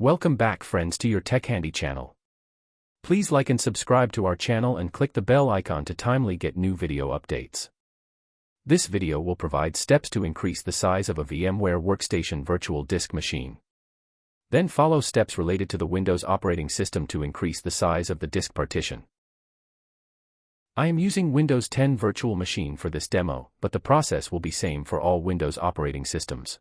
Welcome back, friends, to your Techhandy channel. Please like and subscribe to our channel and click the bell icon to timely get new video updates. This video will provide steps to increase the size of a VMware Workstation virtual disk machine. Then follow steps related to the Windows operating system to increase the size of the disk partition. I am using Windows 10 virtual machine for this demo, but the process will be same for all Windows operating systems.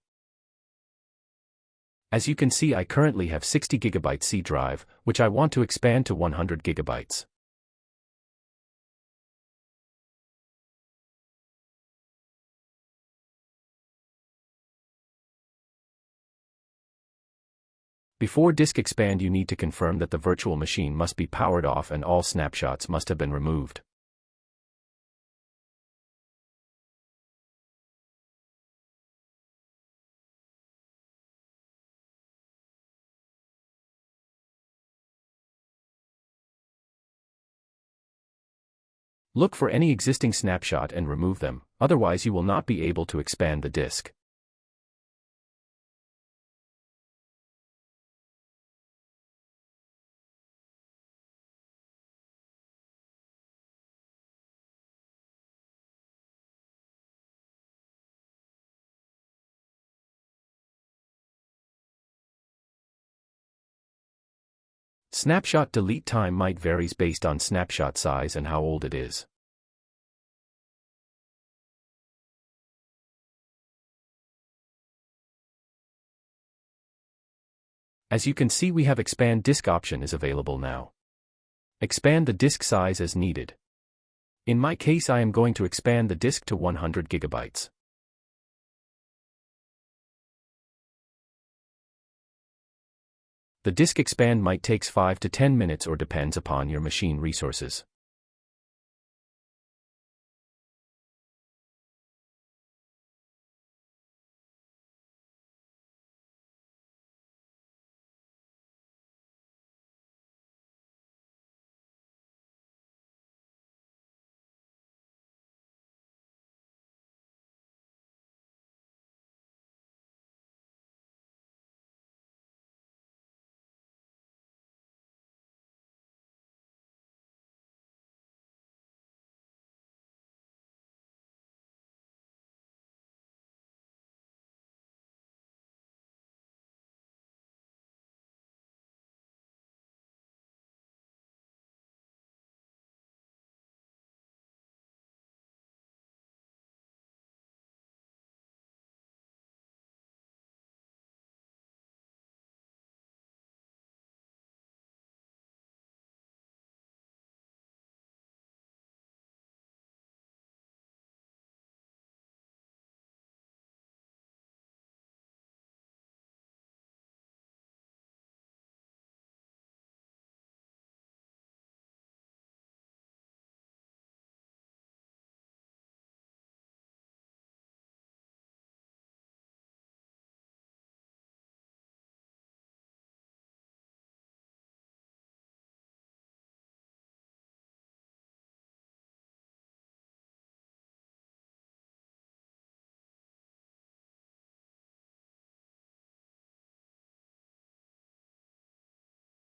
As you can see, I currently have 60 GB C drive, which I want to expand to 100 GB. Before disk expand, you need to confirm that the virtual machine must be powered off and all snapshots must have been removed. Look for any existing snapshot and remove them, otherwise you will not be able to expand the disk. Snapshot delete time might varies based on snapshot size and how old it is. As you can see, we have expand disk option is available now. Expand the disk size as needed. In my case, I am going to expand the disk to 100 GB. The disk expand might takes 5 to 10 minutes or depends upon your machine resources.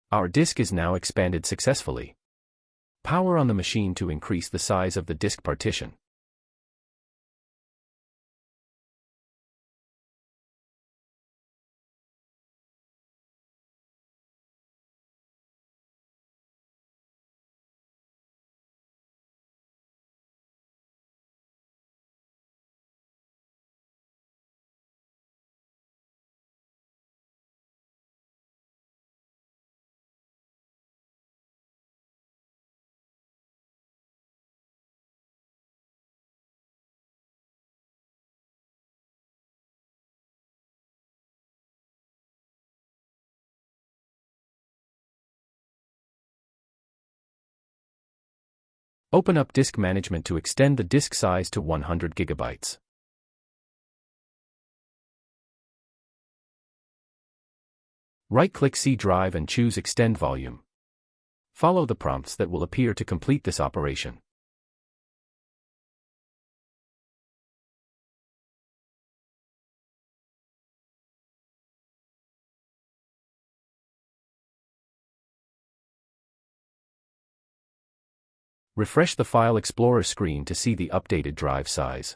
Our disk is now expanded successfully. Power on the machine to increase the size of the disk partition. Open up Disk Management to extend the disk size to 100 GB. Right-click C drive and choose Extend Volume. Follow the prompts that will appear to complete this operation. Refresh the File Explorer screen to see the updated drive size.